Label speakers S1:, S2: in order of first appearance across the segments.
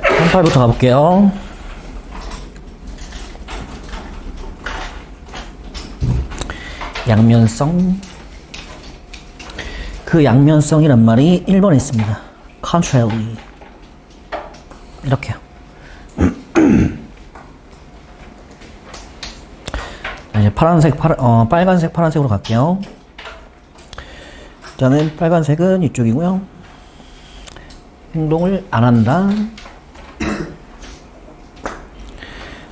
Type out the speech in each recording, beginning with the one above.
S1: 38부터 가볼게요. 양면성. 그 양면성이란 말이 1번에 있습니다. contrary. 이렇게요. 이제 빨간색, 파란색으로 갈게요. 일단은 빨간색은 이쪽이고요. 행동을 안 한다.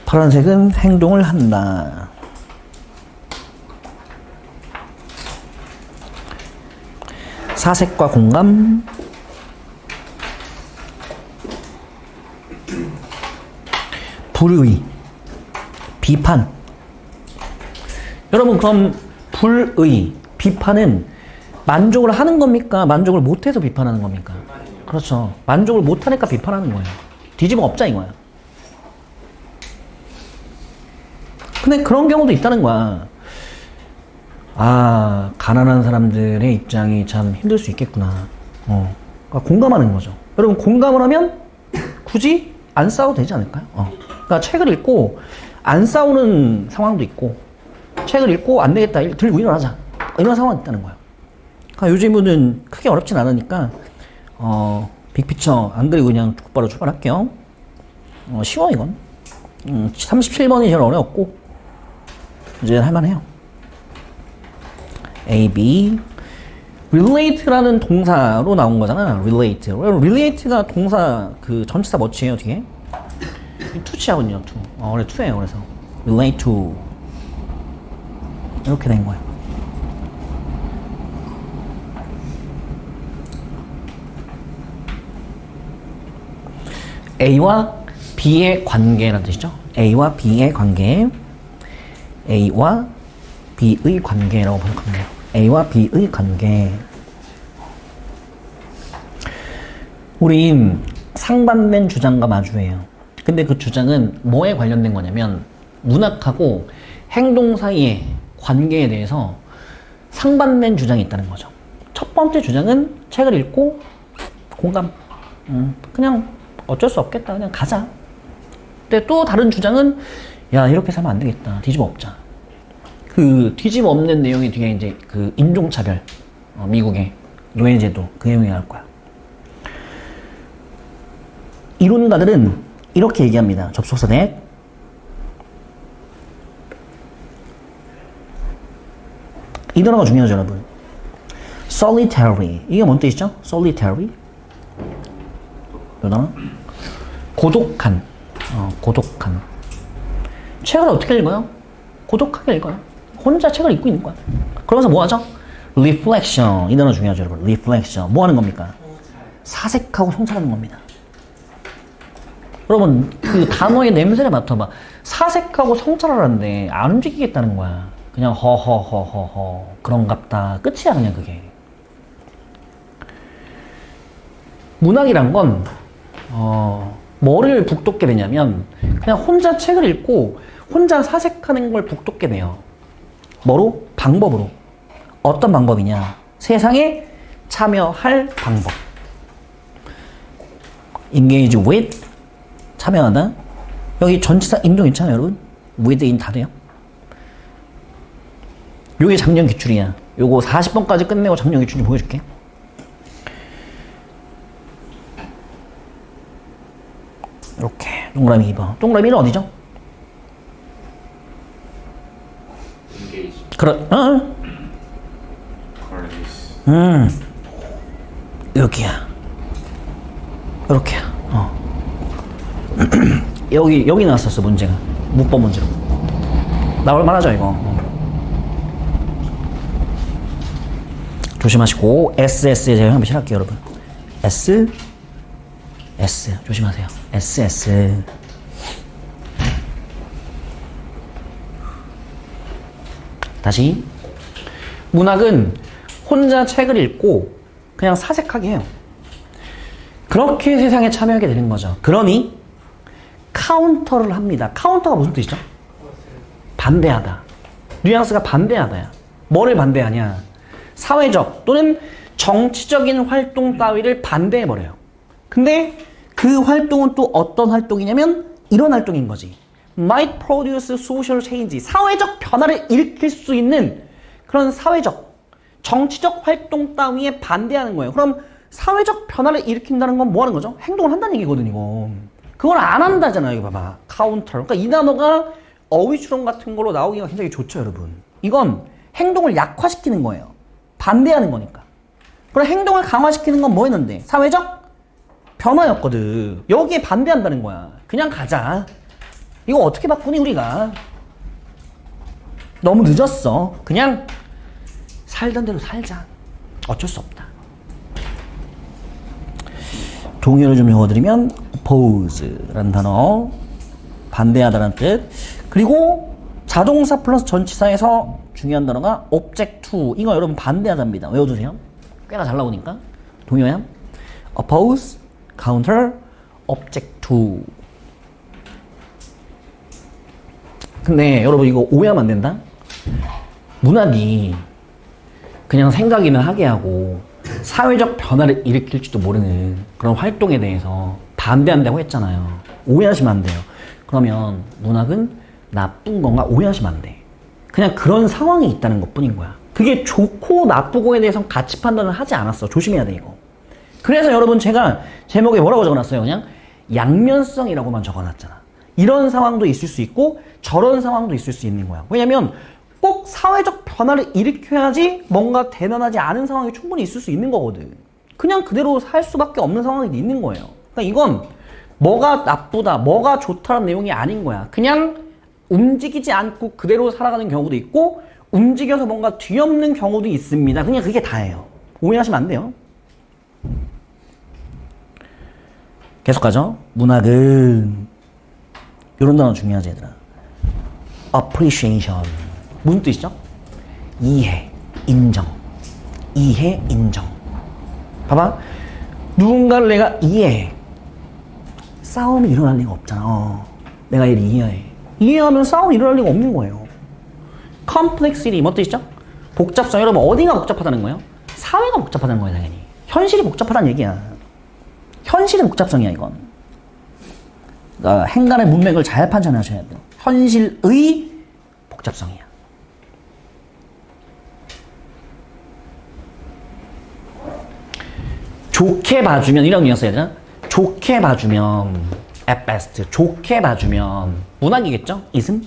S1: 파란색은 행동을 한다. 사색과 공감. 불의. 비판. 여러분, 그럼 불의, 비판은 만족을 하는 겁니까? 만족을 못해서 비판하는 겁니까? 그렇죠. 만족을 못하니까 비판하는 거예요. 뒤집어 엎자 이거야. 근데 그런 경우도 있다는 거야. 아, 가난한 사람들의 입장이 참 힘들 수 있겠구나. 그러니까 공감하는 거죠. 여러분, 공감을 하면 굳이 안 싸워도 되지 않을까요? 그러니까 책을 읽고 안 싸우는 상황도 있고, 책을 읽고 안 되겠다, 들고 일어나자, 이런 상황이 있다는 거예요. 그러니까 요즘은 크게 어렵진 않으니까 빅피처 안 그리고 그냥 곧바로 출발할게요. 쉬워 이건. 37번이 제일 어려웠고 이제 할만해요. A, B. relate라는 동사로 나온 거잖아. relate. relate가 동사 그 전치사 뭐치예요 뒤에? to치하거든요. to. 그래 to예요. 그래서 relate to 이렇게 된 거예요. A와 B의 관계라는 뜻이죠. A와 B의 관계. A와 B의 관계라고 번역하면 돼요. A와 B의 관계. 우린 상반된 주장과 마주해요. 근데 그 주장은 뭐에 관련된 거냐면 문학하고 행동 사이의 관계에 대해서 상반된 주장이 있다는 거죠. 첫 번째 주장은 책을 읽고 공감. 그냥 어쩔 수 없겠다. 그냥 가자. 근데 또 다른 주장은 야, 이렇게 살면 안 되겠다. 뒤집어 엎자. 그 뒤집어 엎는 내용이 뒤에 이제 그 인종차별, 미국의 노예제도 그 내용이 나올 거야. 이론가들은 이렇게 얘기합니다. 접속사 넷. 이 단어가 중요하죠, 여러분. solitary. 이게 뭔 뜻이죠? solitary. 이 단어? 고독한. 고독한. 책을 어떻게 읽어요? 고독하게 읽어요. 혼자 책을 읽고 있는 거야. 그러면서 뭐 하죠? reflection. 이 단어 중요하죠, 여러분. reflection. 뭐 하는 겁니까? 사색하고 성찰하는 겁니다. 여러분, 그 단어의 냄새를 맡아봐. 사색하고 성찰하라는데 안 움직이겠다는 거야. 그냥 허허허허허 그런갑다. 끝이야, 그냥 그게. 문학이란 건 뭐를 북돋게 되냐면 그냥 혼자 책을 읽고 혼자 사색하는 걸 북돋게 돼요. 뭐로? 방법으로. 어떤 방법이냐? 세상에 참여할 방법. engage with, 참여하다. 여기 전치사 인도 있잖아요, 여러분. with in 다 돼요. 요게 작년 기출이야. 요거 40번까지 끝내고 작년 기출 좀 보여줄게. 이렇게 동그라미 2번. 동그라미 1은 어디죠? 여기야. 이렇게야. 여기 나왔었어, 문제가. 문법 문제로. 나올 만하죠, 이거. 조심하시고, SS에 제가 한번 실할게요, 여러분. S 조심하세요. SS. 다시. 문학은 혼자 책을 읽고 그냥 사색하게 해요. 그렇게 세상에 참여하게 되는 거죠. 그러니 카운터를 합니다. 카운터가 무슨 뜻이죠? 반대하다. 뉘앙스가 반대하다야. 뭐를 반대하냐? 사회적 또는 정치적인 활동 따위를 반대해버려요. 근데 그 활동은 또 어떤 활동이냐면 이런 활동인 거지. might produce social change. 사회적 변화를 일으킬 수 있는 그런 사회적, 정치적 활동 따위에 반대하는 거예요. 그럼 사회적 변화를 일으킨다는 건 뭐 하는 거죠? 행동을 한다는 얘기거든, 이거. 그걸 안 한다잖아요, 이거 봐봐. counter. 그러니까 이 단어가 어휘 추론 같은 걸로 나오기가 굉장히 좋죠, 여러분. 이건 행동을 약화시키는 거예요. 반대하는 거니까. 그럼 행동을 강화시키는 건 뭐였는데? 사회적 변화였거든. 여기에 반대한다는 거야. 그냥 가자. 이거 어떻게 바꾸니, 우리가? 너무 늦었어. 그냥 살던 대로 살자. 어쩔 수 없다. 동의어를 좀 적어드리면 oppose라는 단어, 반대하다라는 뜻. 그리고 자동사 플러스 전치사에서 중요한 단어가 object to. 이거 여러분 반대하다입니다. 외워두세요. 꽤나 잘 나오니까. 동의어야. oppose, counter, object to. 근데 여러분 이거 오해하면 안 된다. 문학이 그냥 생각이나 하게 하고 사회적 변화를 일으킬지도 모르는 그런 활동에 대해서 반대한다고 했잖아요. 오해하시면 안 돼요. 그러면 문학은 나쁜 건가 오해하시면 안 돼. 그냥 그런 상황이 있다는 것 뿐인 거야. 그게 좋고 나쁘고에 대해서는 가치 판단을 하지 않았어. 조심해야 돼, 이거. 그래서 여러분 제가 제목에 뭐라고 적어놨어요? 그냥 양면성이라고만 적어놨잖아. 이런 상황도 있을 수 있고 저런 상황도 있을 수 있는 거야. 왜냐면 꼭 사회적 변화를 일으켜야지 뭔가 대단하지 않은 상황이 충분히 있을 수 있는 거거든. 그냥 그대로 살 수밖에 없는 상황이 있는 거예요. 그러니까 이건 뭐가 나쁘다, 뭐가 좋다는 내용이 아닌 거야. 그냥 움직이지 않고 그대로 살아가는 경우도 있고 움직여서 뭔가 뒤엎는 경우도 있습니다. 그냥 그게 다예요. 오해하시면 안 돼요. 계속 가죠. 문학은 이런 단어 중요하지, 얘들아. appreciation. 무슨 뜻이죠? 이해, 인정. 이해, 인정. 봐봐. 누군가를 내가 이해해. 싸움이 일어날 리가 없잖아. 내가 얘를 이해해. 이해하면 싸움이 일어날 리가 없는 거예요. complexity, 뭐 뜻이죠? 복잡성. 여러분, 어디가 복잡하다는 거예요? 사회가 복잡하다는 거예요, 당연히. 현실이 복잡하다는 얘기야. 현실의 복잡성이야, 이건. 그러니까 행간의 문맥을 잘 판단하셔야 돼요. 현실의 복잡성이야. 좋게 봐주면 이런 뉘앙스 해야 되나? 좋게 봐주면 at best 좋게 봐주면 문학이겠죠? ism?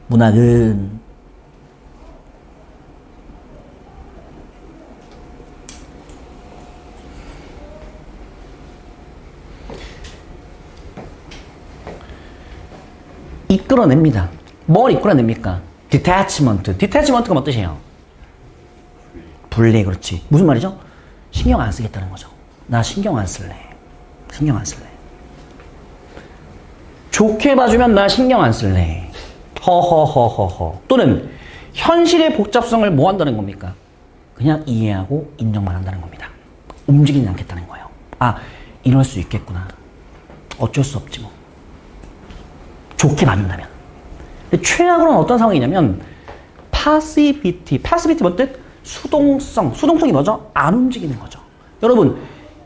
S1: 문학은 이끌어냅니다. 뭘 이끌어냅니까? detachment. detachment가 뭐 뜻이에요? 분리. 그렇지. 무슨 말이죠? 신경 안 쓰겠다는 거죠. 나 신경 안 쓸래. 신경 안 쓸래. 좋게 봐주면 나 신경 안 쓸래. 허허허허허. 또는 현실의 복잡성을 뭐 한다는 겁니까? 그냥 이해하고 인정만 한다는 겁니다. 움직이지 않겠다는 거예요. 아, 이럴 수 있겠구나. 어쩔 수 없지 뭐. 좋게 봐준다면. 근데 최악으로는 어떤 상황이냐면 passivity. passivity 뭔 뜻? 수동성. 수동성이 뭐죠? 안 움직이는 거죠. 여러분,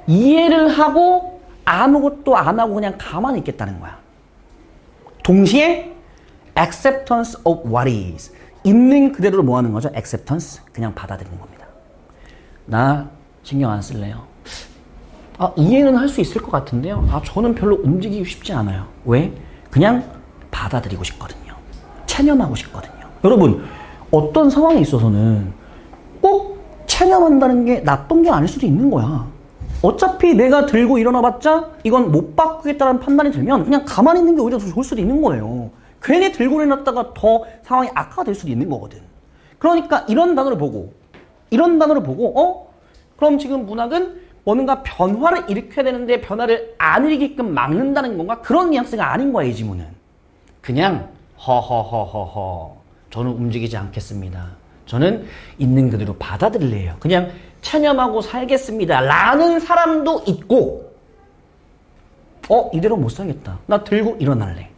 S1: 이해를 하고 아무것도 안 하고 그냥 가만히 있겠다는 거야. 동시에 acceptance of what is. 있는 그대로 뭐 하는 거죠? acceptance. 그냥 받아들이는 겁니다. 나 신경 안 쓸래요. 아, 이해는 할 수 있을 것 같은데요. 아, 저는 별로 움직이고 싶지 않아요. 왜? 그냥 받아들이고 싶거든요. 체념하고 싶거든요. 여러분, 어떤 상황에 있어서는 꼭 체념한다는 게 나쁜 게 아닐 수도 있는 거야. 어차피 내가 들고 일어나봤자 이건 못 바꾸겠다는 판단이 들면 그냥 가만히 있는 게 오히려 더 좋을 수도 있는 거예요. 괜히 들고 일어났다가 더 상황이 악화가 될 수도 있는 거거든. 그러니까 이런 단어를 보고 그럼 지금 문학은 뭔가 변화를 일으켜야 되는데 변화를 안 일으키게끔 막는다는 건가? 그런 뉘앙스가 아닌 거야, 이 지문은. 그냥 허허허허허 저는 움직이지 않겠습니다. 저는 있는 그대로 받아들일래요. 그냥 체념하고 살겠습니다. 라는 사람도 있고 이대로 못 살겠다. 나 들고 일어날래.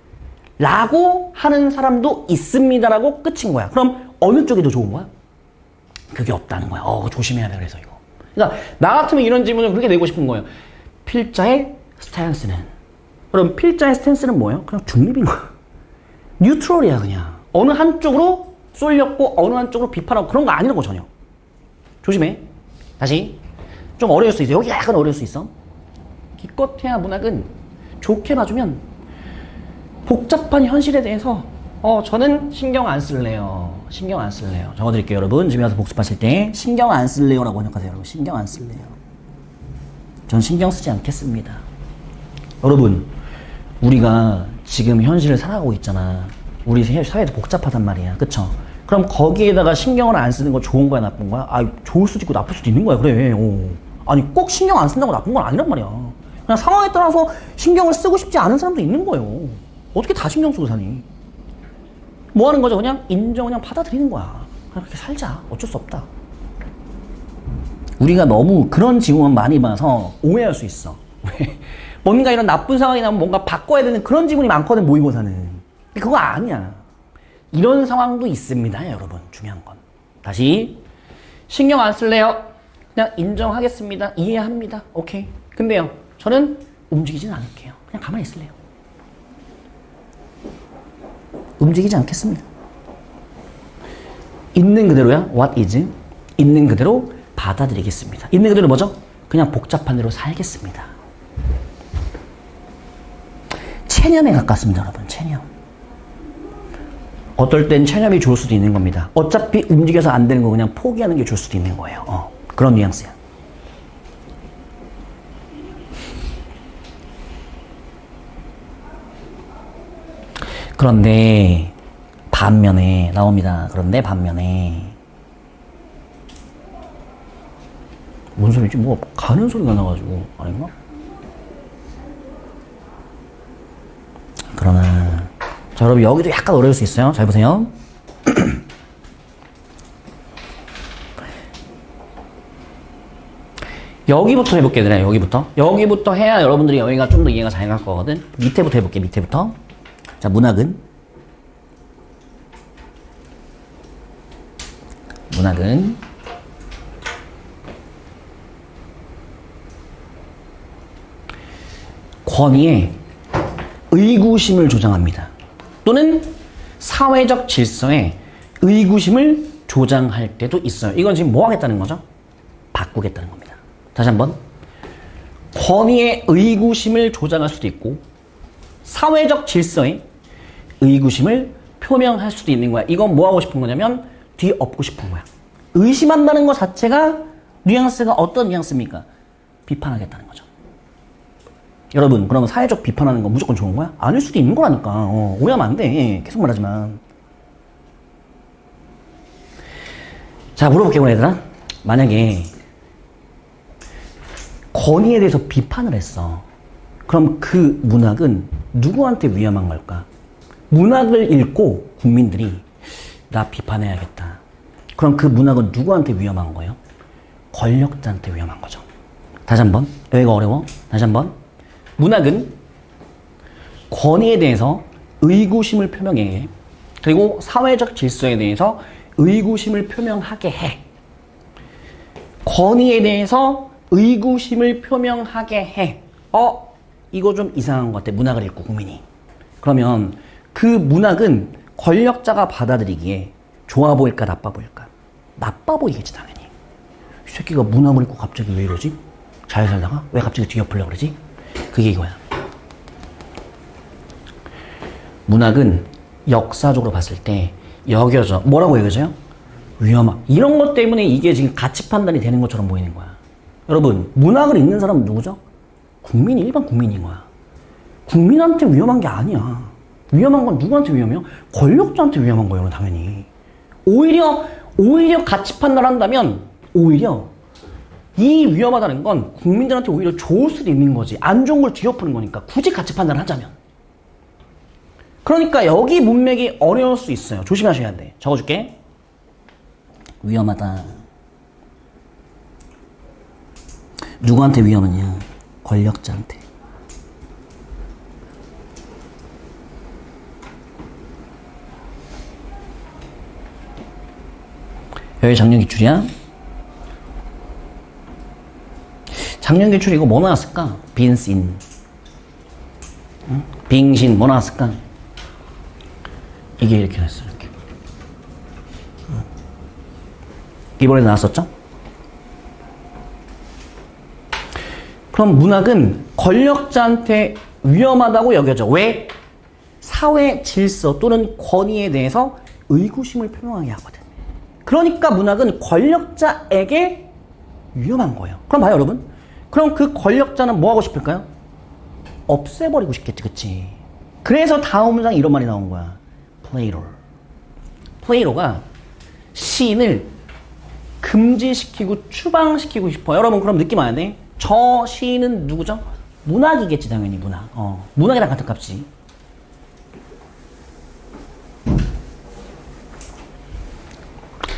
S1: 라고 하는 사람도 있습니다라고 끝인 거야. 그럼 어느 쪽이 더 좋은 거야? 그게 없다는 거야. 조심해야 돼. 그래서 이거. 그러니까 나 같으면 이런 질문을 그렇게 내고 싶은 거예요. 필자에 스탠스는. 그럼 필자의 스탠스는 뭐예요? 그냥 중립인 거야. 뉴트럴이야 그냥. 어느 한쪽으로 쏠렸고 어느 한쪽으로 비판하고 그런 거 아니라고 전혀. 조심해. 다시. 좀 어려울 수 있어. 여기 약간 어려울 수 있어. 기껏해야 문학은 좋게 봐주면 복잡한 현실에 대해서 저는 신경 안 쓸래요. 신경 안 쓸래요. 적어드릴게요 여러분. 집에 와서 복습하실 때 신경 안 쓸래요 라고 번역하세요 여러분. 신경 안 쓸래요. 전 신경 쓰지 않겠습니다. 여러분 우리가 지금 현실을 살아가고 있잖아. 우리 사회도 복잡하단 말이야. 그쵸? 그럼 거기에다가 신경을 안 쓰는 거 좋은 거야 나쁜 거야? 아 좋을 수도 있고 나쁠 수도 있는 거야. 그래. 아니 꼭 신경 안 쓴다고 나쁜 건 아니란 말이야. 그냥 상황에 따라서 신경을 쓰고 싶지 않은 사람도 있는 거예요. 어떻게 다 신경 쓰고 사니? 뭐 하는 거죠? 그냥 그냥 받아들이는 거야. 그냥 그렇게 살자. 어쩔 수 없다. 우리가 너무 그런 지문만 많이 봐서 오해할 수 있어. 왜? 뭔가 이런 나쁜 상황이 나면 뭔가 바꿔야 되는 그런 지문이 많거든, 모의고사는. 근데 그거 아니야. 이런 상황도 있습니다, 여러분. 중요한 건. 다시. 신경 안 쓸래요? 그냥 인정하겠습니다. 이해합니다. 오케이. 근데요, 저는 움직이진 않을게요. 그냥 가만히 있을래요. 움직이지 않겠습니다. 있는 그대로야. What is? 있는 그대로 받아들이겠습니다. 있는 그대로 뭐죠? 그냥 복잡한 대로 살겠습니다. 체념에 가깝습니다, 여러분. 체념. 어떨 땐 체념이 좋을 수도 있는 겁니다. 어차피 움직여서 안 되는 거 그냥 포기하는 게 좋을 수도 있는 거예요. 그런 뉘앙스야. 그런데 반면에 나옵니다. 그런데 반면에 뭔 소리지? 뭐 가는 소리가 나가지고 아닌가? 그러나 자 여러분 여기도 약간 어려울 수 있어요. 잘 보세요. 여기부터 해볼게요. 그냥 여기부터 해야 여러분들이 여기가 좀 더 이해가 잘 갈 거거든. 밑에부터 해볼게. 밑에부터. 자, 문학은 권위의 의구심을 조장합니다. 또는 사회적 질서에 의구심을 조장할 때도 있어요. 이건 지금 뭐 하겠다는 거죠? 바꾸겠다는 겁니다. 다시 한번. 권위의 의구심을 조장할 수도 있고 사회적 질서에 의구심을 표명할 수도 있는 거야. 이건 뭐 하고 싶은 거냐면 뒤엎고 싶은 거야. 의심한다는 것 자체가 뉘앙스가 어떤 뉘앙스입니까? 비판하겠다는 거죠. 여러분 그러면 사회적 비판하는 거 무조건 좋은 거야? 아닐 수도 있는 거라니까. 오해하면 안 돼. 계속 말하지만. 자 물어볼게요 얘들아. 만약에 권위에 대해서 비판을 했어. 그럼 그 문학은 누구한테 위험한 걸까? 문학을 읽고 국민들이 나 비판해야겠다. 그럼 그 문학은 누구한테 위험한 거예요? 권력자한테 위험한 거죠. 다시 한번. 여기가 어려워. 다시 한번. 문학은 권위에 대해서 의구심을 표명해. 해. 그리고 사회적 질서에 대해서 의구심을 표명하게 해. 권위에 대해서 의구심을 표명하게 해. 이거 좀 이상한 것 같아. 문학을 읽고 국민이. 그러면 그 문학은 권력자가 받아들이기에 좋아 보일까 나빠 보일까? 나빠 보이겠지 당연히. 이 새끼가 문학을 읽고 갑자기 왜 이러지? 잘 살다가 왜 갑자기 뒤엎으려고 그러지? 그게 이거야. 문학은 역사적으로 봤을 때 여겨져. 뭐라고 여겨져요? 위험한. 이런 것 때문에 이게 지금 가치 판단이 되는 것처럼 보이는 거야. 여러분 문학을 읽는 사람은 누구죠? 국민이 일반 국민인 거야. 국민한테 위험한 게 아니야. 위험한 건 누구한테 위험해요? 권력자한테 위험한 거예요, 당연히. 오히려 가치 판단한다면 오히려 이 위험하다는 건 국민들한테 오히려 좋을 수도 있는 거지. 안 좋은 걸 뒤엎는 거니까. 굳이 가치 판단을 하자면. 그러니까 여기 문맥이 어려울 수 있어요. 조심하셔야 돼. 적어줄게. 위험하다. 누구한테 위험하냐? 권력자한테. 여기 작년 기출이야? 작년 기출에 이거 뭐 나왔을까? 빈스 인. 응? 빙신 뭐 나왔을까? 이게 이렇게 됐어. 이렇게. 이번에 나왔었죠? 그럼 문학은 권력자한테 위험하다고 여겨져. 왜? 사회 질서 또는 권위에 대해서 의구심을 표명하게 하거든. 그러니까 문학은 권력자에게 위험한 거예요. 그럼 봐요, 여러분. 그럼 그 권력자는 뭐 하고 싶을까요? 없애버리고 싶겠지, 그치? 그래서 다음 문장에 이런 말이 나온 거야. 플레이로. 플레이로가 시인을 금지시키고 추방시키고 싶어. 여러분, 그럼 느낌 와야 돼? 저 시인은 누구죠? 문학이겠지, 당연히 문학. 문학이랑 같은 값이지.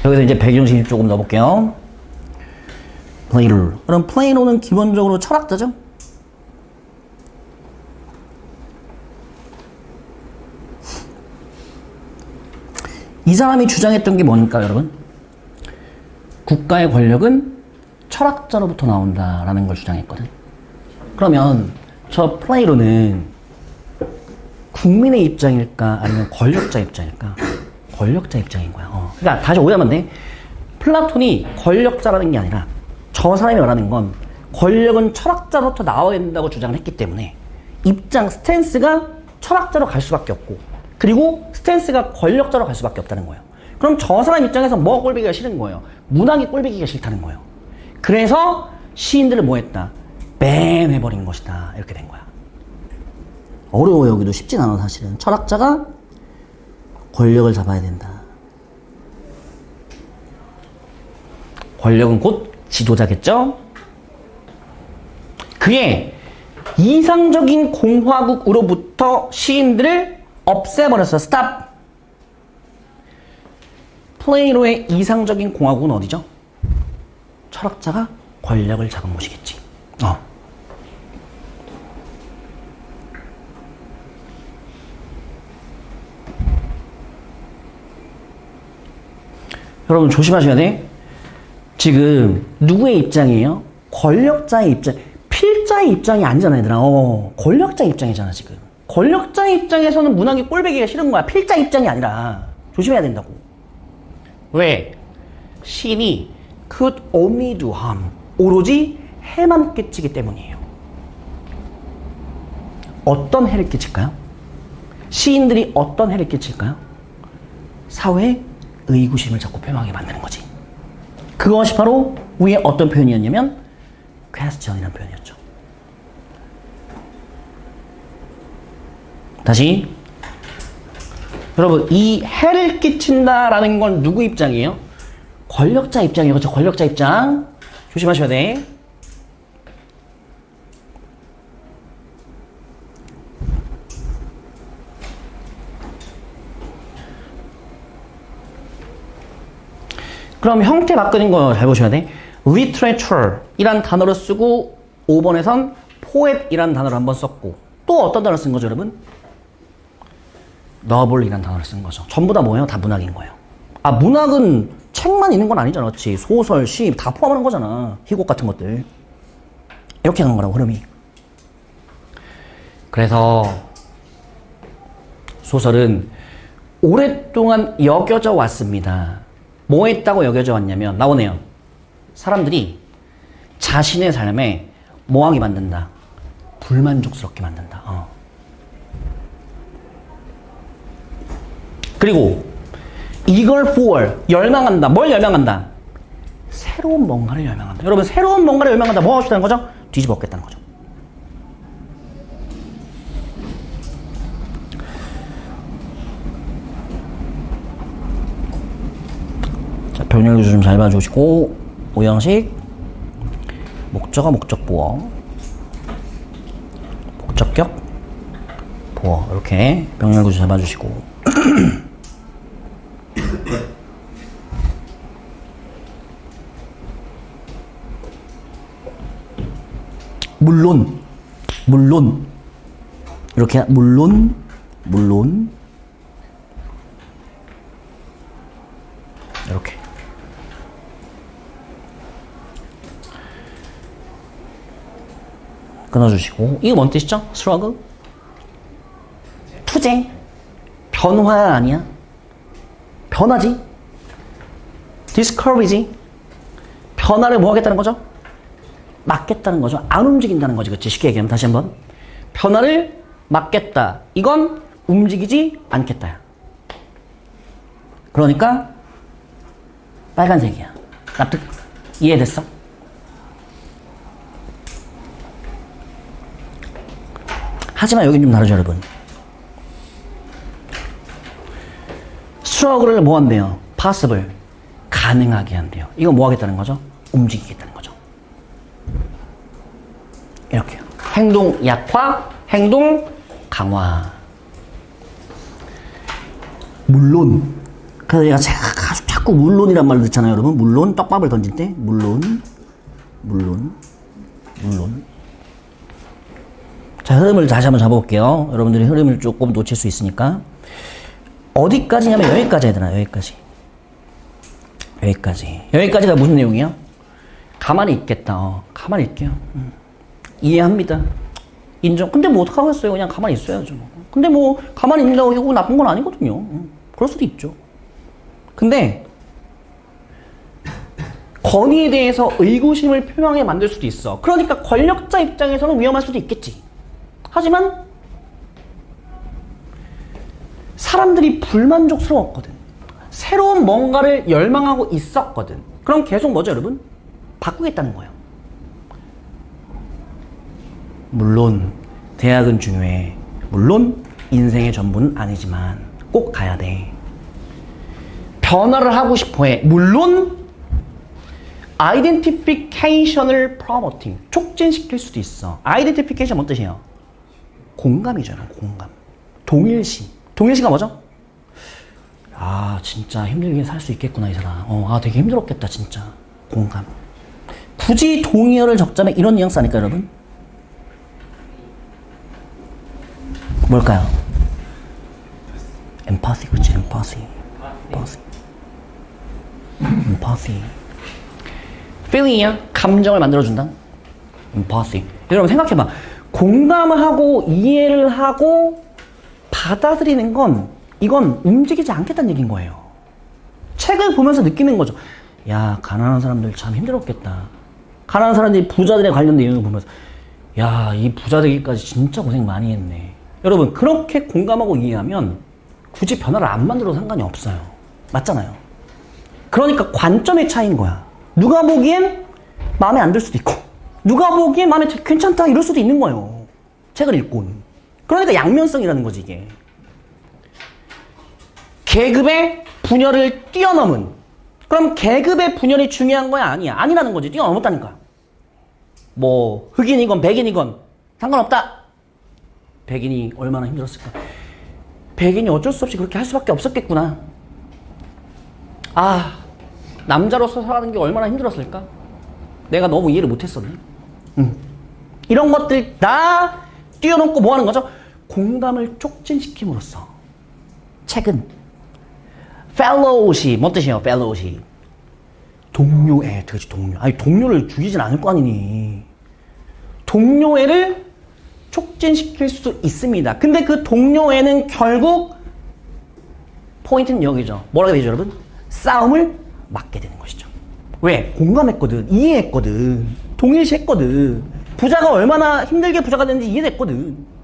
S1: 여기서 이제 배경식 조금 넣어볼게요. 플레이로. 그럼 플레이로는 기본적으로 철학자죠? 이 사람이 주장했던 게 뭐니까, 여러분? 국가의 권력은 철학자로부터 나온다라는 걸 주장했거든. 그러면 저 플레이로는 국민의 입장일까 아니면 권력자 입장일까? 권력자 입장인 거야. 그러니까 다시 오해하면 돼. 플라톤이 권력자라는 게 아니라 저 사람이 말하는 건 권력은 철학자로부터 나와야 된다고 주장을 했기 때문에 입장, 스탠스가 철학자로 갈 수밖에 없고 그리고 스탠스가 권력자로 갈 수밖에 없다는 거예요. 그럼 저 사람 입장에서 뭐 꼴보기가 싫은 거예요? 문학이 꼴보기가 싫다는 거예요. 그래서 시인들을 뭐 했다? 밴해버린 것이다. 이렇게 된 거야. 어려워. 여기도 쉽진 않아 사실은. 철학자가 권력을 잡아야 된다. 권력은 곧 지도자겠죠? 그의 이상적인 공화국으로부터 시인들을 없애버렸어. 스탑! 플레이로의 이상적인 공화국은 어디죠? 철학자가 권력을 잡은 곳이겠지. 여러분 조심하셔야 돼. 지금 누구의 입장이에요? 권력자의 입장. 필자의 입장이 아니잖아, 얘들아. 권력자 입장이잖아, 지금. 권력자 입장에서는 문학이 꼴보기가 싫은 거야. 필자 입장이 아니라. 조심해야 된다고. 왜? 시인이 could only do harm. 오로지 해만 끼치기 때문이에요. 어떤 해를 끼칠까요? 시인들이 어떤 해를 끼칠까요? 사회에 의구심을 자꾸 표명하게 만드는 거지. 그것이 바로 위에 어떤 표현이었냐면 question이라는 표현이었죠. 다시 여러분, 이 해를 끼친다라는 건 누구 입장이에요? 권력자 입장이에요. 그렇죠? 권력자 입장. 조심하셔야 돼. 그럼 형태 바꾸는 거 잘 보셔야 돼. literature 이란 단어를 쓰고 5번에선 poet 이란 단어를 한번 썼고 또 어떤 단어를 쓴 거죠, 여러분? novel 이란 단어를 쓴 거죠. 전부 다 뭐예요? 다 문학인 거예요. 아, 문학은 책만 있는 건 아니잖아. 그렇지? 소설, 시 다 포함하는 거잖아. 희곡 같은 것들. 이렇게 하는 거라고, 흐름이. 그래서 소설은 오랫동안 여겨져 왔습니다. 뭐 했다고 여겨져 왔냐면 나오네요. 사람들이 자신의 삶에 뭐하게 만든다? 불만족스럽게 만든다. 그리고 eager for, 열망한다. 뭘 열망한다? 새로운 뭔가를 열망한다. 여러분, 새로운 뭔가를 열망한다. 뭐 하고 싶다는 거죠? 뒤집어 엎겠다는 거죠. 자, 병렬 좀 잘 봐주시고, 오형식, 목적어, 목적보어, 목적격, 보어. 이렇게 병렬 구조 잘 봐주시고. 물론 이렇게 물론 이렇게 끊어주시고. 이거 뭔 뜻이죠? struggle? 투쟁? 변화 아니야? 변화지? discourage지? 변화를 뭐 하겠다는 거죠? 막겠다는 거죠. 안 움직인다는 거지. 그치? 쉽게 얘기하면 다시 한번. 변화를 막겠다. 이건 움직이지 않겠다야. 그러니까 빨간색이야. 납득? 이해됐어? 하지만 여긴 좀 다르죠, 여러분. 스트러글을 뭐 한대요? possible. 가능하게 한대요. 이거 뭐 하겠다는 거죠? 움직이겠다는 거죠. 이렇게요. 행동 약화, 행동 강화. 물론. 그래서 내가 자꾸 물론이란 말을 듣잖아요, 여러분. 물론, 떡밥을 던질 때, 물론. 자, 흐름을 다시 한번 잡아볼게요. 여러분들이 흐름을 조금 놓칠 수 있으니까. 어디까지냐면 여기까지 해야 되나, 여기까지. 여기까지가 무슨 내용이야? 가만히 있겠다. 가만히 있게요. 이해합니다. 인정. 근데 뭐 어떡하겠어요. 그냥 가만히 있어야죠. 근데 뭐 가만히 있는다고 하고 나쁜 건 아니거든요. 그럴 수도 있죠. 근데 권위에 대해서 의구심을 표명하게 만들 수도 있어. 그러니까 권력자 입장에서는 위험할 수도 있겠지. 하지만 사람들이 불만족스러웠거든. 새로운 뭔가를 열망하고 있었거든. 그럼 계속 뭐죠, 여러분? 바꾸겠다는 거예요. 물론 대학은 중요해. 물론 인생의 전부는 아니지만 꼭 가야 돼. 변화를 하고 싶어해. 물론 아이덴티피케이션을 프로모팅, 촉진시킬 수도 있어. 아이덴티피케이션 뭔 뜻이에요? 공감이잖아. 공감. 동일시. 동일시가 뭐죠? 아, 진짜 힘들게 살 수 있겠구나, 이 사람. 아, 되게 힘들었겠다, 진짜. 공감. 굳이 동의어를 적자면 이런 뉘앙스 아닐까요, 여러분? 뭘까요? empathy, 그치? empathy. feeling이야. 감정을 만들어준다. empathy. 여러분 생각해봐. 공감을 하고 이해를 하고 받아들이는 건 이건 움직이지 않겠다는 얘기인 거예요. 책을 보면서 느끼는 거죠. 야, 가난한 사람들 참 힘들었겠다. 가난한 사람들이 부자들에 관련된 내용을 보면서 야, 이 부자 되기까지 진짜 고생 많이 했네. 여러분 그렇게 공감하고 이해하면 굳이 변화를 안 만들어도 상관이 없어요. 맞잖아요. 그러니까 관점의 차이인 거야. 누가 보기엔 마음에 안 들 수도 있고 누가 보기엔 마음에 괜찮다 이럴 수도 있는 거예요. 책을 읽고는. 그러니까 양면성이라는 거지 이게. 계급의 분열을 뛰어넘은. 그럼 계급의 분열이 중요한 거야? 아니야. 아니라는 거지. 뛰어넘었다니까. 뭐 흑인이건 백인이건 상관없다. 백인이 얼마나 힘들었을까. 백인이 어쩔 수 없이 그렇게 할 수밖에 없었겠구나. 아, 남자로서 살아가는 게 얼마나 힘들었을까? 내가 너무 이해를 못했었네. 이런 것들 다 뛰어넘고 뭐 하는 거죠? 공감을 촉진시킴으로써 책은 fellowship, 뭔 뜻이에요? fellowship. 동료애, 그렇지, 동료. 아니, 동료를 죽이진 않을 거 아니니. 동료애를 촉진시킬 수도 있습니다. 근데 그 동료애는 결국 포인트는 여기죠. 뭐라고 되죠, 여러분? 싸움을 막게 되는 것이죠. 왜? 공감했거든. 이해했거든. 동일시했거든. 부자가 얼마나 힘들게 부자가 됐는지 이해됐거든.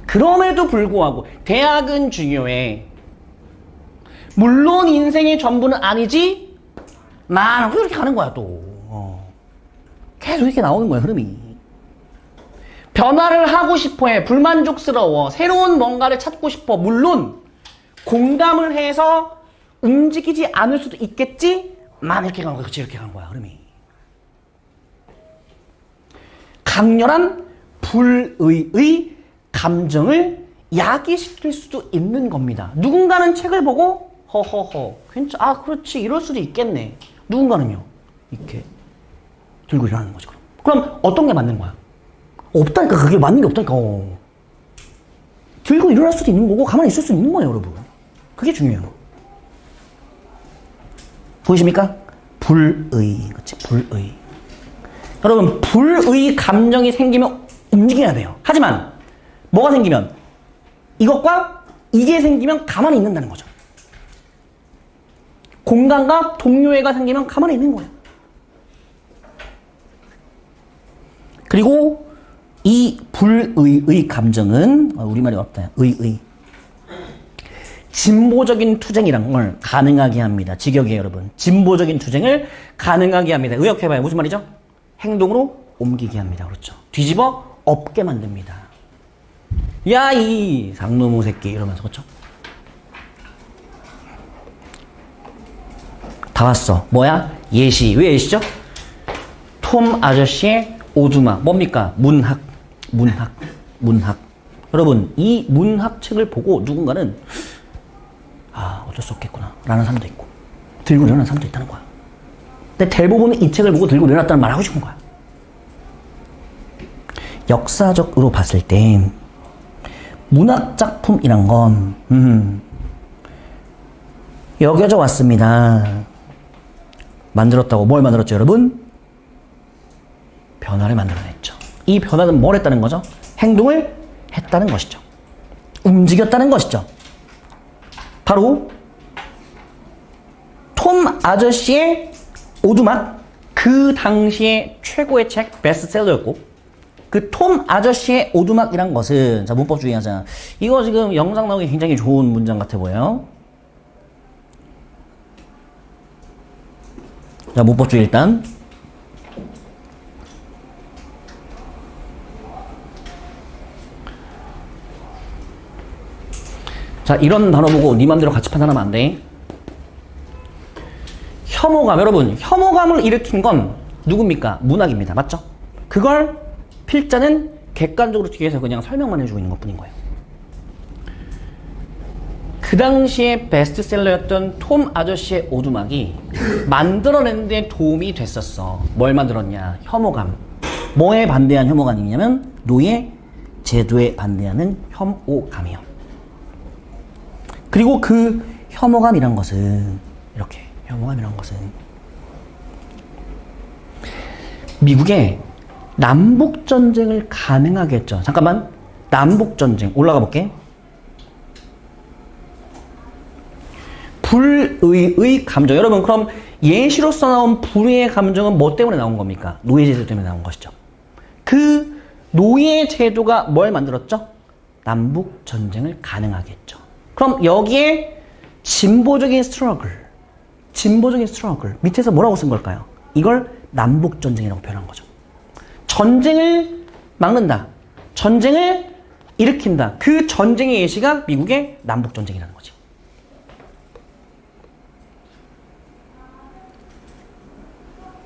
S1: 그럼에도 불구하고 대학은 중요해. 물론 인생의 전부는 아니지만 이렇게 가는 거야 또. 계속 이렇게 나오는 거야 흐름이. 변화를 하고 싶어해. 불만족스러워. 새로운 뭔가를 찾고 싶어. 물론 공감을 해서 움직이지 않을 수도 있겠지만 이렇게 가는 거야. 그치, 이렇게 가는 거야 흐름이. 강렬한 불의의 감정을 야기시킬 수도 있는 겁니다. 누군가는 책을 보고 허허허 아 그렇지 이럴 수도 있겠네. 누군가는요 이렇게 들고 일어나는 거죠. 그럼 어떤 게 맞는 거야? 없다니까. 그게 맞는 게 없다니까. 들고 일어날 수도 있는 거고 가만히 있을 수도 있는 거예요 여러분. 그게 중요해요. 보이십니까? 불의. 그치, 불의. 여러분 불의 감정이 생기면 움직여야 돼요. 하지만 뭐가 생기면? 이것과 이게 생기면 가만히 있는다는 거죠. 공간과 동료애가 생기면 가만히 있는 거예요. 그리고 이 불의의 감정은 우리말이 어렵다. 의의. 진보적인 투쟁이란 걸 가능하게 합니다. 직역이에요, 여러분. 진보적인 투쟁을 가능하게 합니다. 의역해봐요. 무슨 말이죠? 행동으로 옮기게 합니다. 그렇죠. 뒤집어 엎게 만듭니다. 야, 이 상놈의 새끼 이러면서. 그렇죠? 다 왔어. 뭐야? 예시. 왜 예시죠? 톰 아저씨의 오두막. 뭡니까? 문학. 여러분, 이 문학책을 보고 누군가는 어쩔 수 없겠구나 라는 사람도 있고 들고 일어나는 사람도 있다는 거야. 근데 대부분은 이 책을 보고 들고 일어났다는 말을 하고 싶은 거야. 역사적으로 봤을 때 문학작품이란 건 여겨져 왔습니다. 만들었다고 뭘 만들었죠, 여러분? 변화를 만들어냈죠. 이 변화는 뭘 했다는 거죠? 행동을 했다는 것이죠. 움직였다는 것이죠. 바로 톰 아저씨의 오두막, 그 당시에 최고의 책, 베스트셀러였고, 그 톰 아저씨의 오두막이란 것은, 자, 문법 주의하자. 이거 지금 영상 나오기 굉장히 좋은 문장 같아 보여요. 자, 문법 주의 일단. 자, 이런 단어 보고 네 맘대로 같이 판단하면 안 돼. 혐오감, 여러분, 혐오감을 일으킨 건 누굽니까? 문학입니다. 맞죠? 그걸 필자는 객관적으로 뒤에서 그냥 설명만 해주고 있는 것뿐인 거예요. 그 당시에 베스트셀러였던 톰 아저씨의 오두막이 만들어낸 데 도움이 됐었어. 뭘 만들었냐? 혐오감. 뭐에 반대한 혐오감이냐면 노예 제도에 반대하는 혐오감이요. 그리고 그 혐오감이란 것은 이렇게 혐오감이란 것은 미국의 남북전쟁을 가능하게 했죠. 잠깐만, 남북전쟁 올라가 볼게. 불의의 감정. 여러분, 그럼 예시로서 나온 불의의 감정은 뭐 때문에 나온 겁니까? 노예제도 때문에 나온 것이죠. 그 노예제도가 뭘 만들었죠? 남북전쟁을 가능하게 했죠. 그럼 여기에 진보적인 스트러글, 밑에서 뭐라고 쓴 걸까요? 이걸 남북전쟁이라고 표현한 거죠. 전쟁을 막는다. 전쟁을 일으킨다. 그 전쟁의 예시가 미국의 남북전쟁이라는 거지.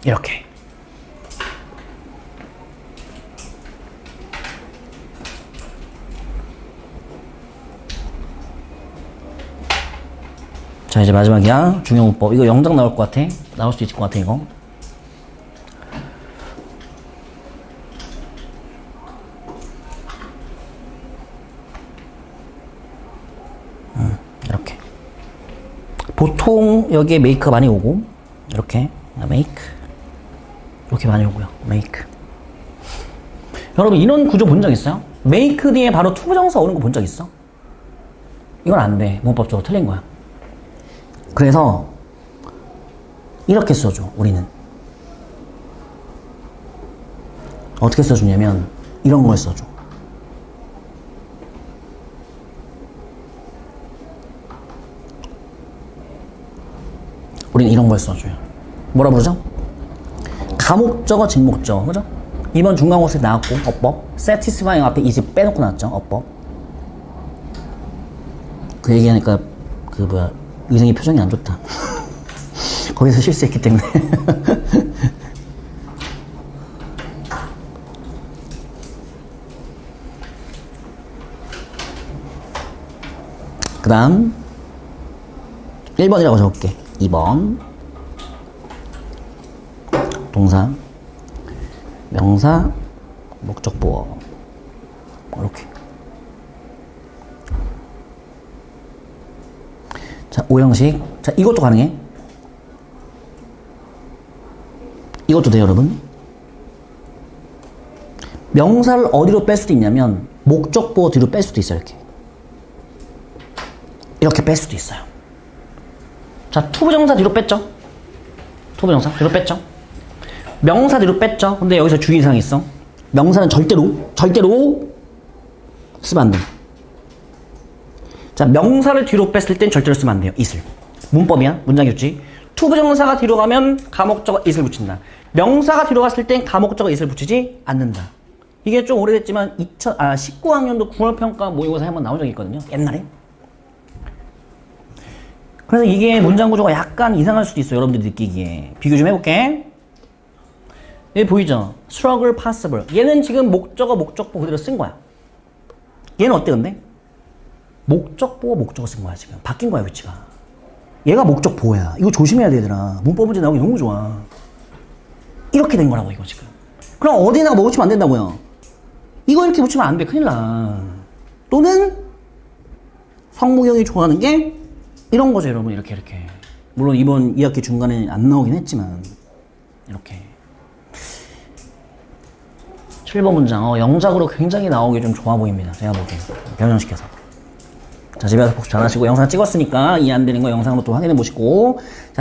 S1: 이렇게. 자, 이제 마지막이야. 중요문법. 이거 영장 나올 것 같아. 나올 수 있을 것 같아, 이거. 이렇게. 보통 여기에 메이크가 많이 오고, 이렇게. 메이크. 이렇게 많이 오고요. 메이크. 여러분, 이런 구조 본 적 있어요? 메이크 뒤에 바로 투부정사 오는 거 본 적 있어? 이건 안 돼. 문법적으로 틀린 거야. 그래서 이렇게 써줘, 우리는. 어떻게 써주냐면 이런 걸 써줘. 우리는 이런 걸 써줘요. 뭐라 부르죠? 가목적어, 직목적어. 그죠? 이번 중간고사에 나왔고, 어법. satisfying 앞에 is 빼놓고 나왔죠, 어법. 그 얘기하니까 의생이 표정이 안 좋다. 거기서 실수했기 때문에. 그 다음 1번이라고 적을게. 2번 동사, 명사, 목적보어. 이렇게. 자, 5형식. 자, 이것도 가능해. 이것도 돼요, 여러분. 명사를 어디로 뺄 수도 있냐면 목적보 뒤로 뺄 수도 있어요. 이렇게 뺄 수도 있어요. 자, 투부정사 뒤로 뺐죠? 투부정사 뒤로 뺐죠? 명사 뒤로 뺐죠? 근데 여기서 주의사항이 있어. 명사는 절대로 쓰면 안 돼. 자, 명사를 뒤로 뺐을 땐 절대로 쓰면 안 돼요. it을. 문법이야. 문장이었지. 투부정사가 뒤로 가면 가목적어 it을 붙인다. 명사가 뒤로 갔을 땐 가목적어 it을 붙이지 않는다. 이게 좀 오래됐지만 19학년도 9월 평가 모의고사에 한번 나온 적이 있거든요. 옛날에. 그래서 이게 문장 구조가 약간 이상할 수도 있어요. 여러분들이 느끼기에. 비교 좀 해볼게. 여기 보이죠? struggle possible. 얘는 지금 목적보 그대로 쓴 거야. 얘는 어때 근데? 목적어 쓴 거야 지금. 바뀐 거야 위치가. 얘가 목적보야. 이거 조심해야 돼 얘들아. 문법 문제 나오기 너무 좋아. 이렇게 된 거라고 이거 지금. 그럼 어디다가 뭐 붙이면 안 된다고요? 이거 이렇게 붙이면 안 돼. 큰일 나. 또는 성무경이 좋아하는 게 이런 거죠 여러분. 이렇게. 물론 이번 2학기 중간에 안 나오긴 했지만 이렇게. 7번 문장. 영작으로 굉장히 나오기 좀 좋아 보입니다. 제가 보기엔. 변형시켜서. 자, 집에 가서 복습 잘하시고 영상 찍었으니까 이해 안 되는 거 영상으로 또 확인해 보시고. 자,